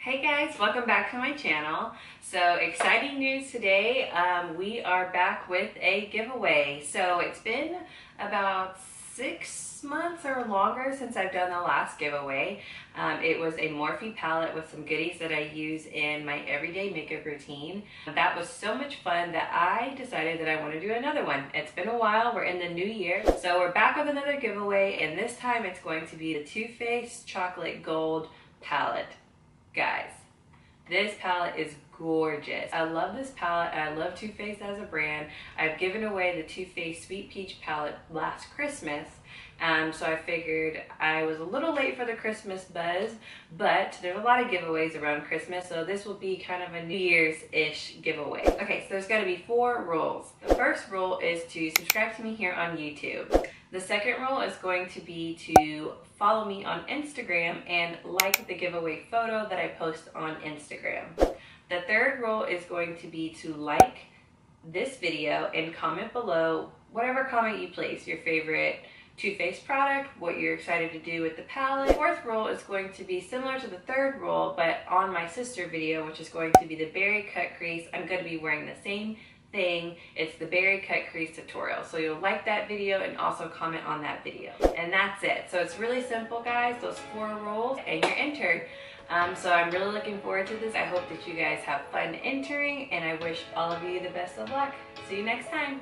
Hey guys, welcome back to my channel. So exciting news today. We are back with a giveaway. So it's been about 6 months or longer since I've done the last giveaway. It was a Morphe palette with some goodies that I use in my everyday makeup routine. That was so much fun that I decided that I want to do another one. It's been a while, we're in the new year. So we're back with another giveaway, and this time it's going to be the Too Faced Chocolate Gold palette. Guys, this palette is gorgeous. I love this palette. I love Too Faced as a brand. I've given away the Too Faced Sweet Peach palette last Christmas, so I figured I was a little late for the Christmas buzz, but there's a lot of giveaways around Christmas, so this will be kind of a New Year's-ish giveaway. Okay, so there's got to be 4 rules. The first rule is to subscribe to me here on YouTube. The second rule is going to be to follow me on Instagram and like the giveaway photo that I post on Instagram. The third rule is going to be to like this video and comment below whatever comment you place, your favorite Too Faced product, what you're excited to do with the palette. The fourth rule is going to be similar to the third rule, but on my sister video, which is going to be the berry cut crease. I'm going to be wearing the same thing. It's the berry cut crease tutorial, so you'll like that video and also comment on that video, and that's it. So it's really simple, guys, those 4 rules, and you're entered. So I'm really looking forward to this. I hope that you guys have fun entering, and I wish all of you the best of luck. See you next time.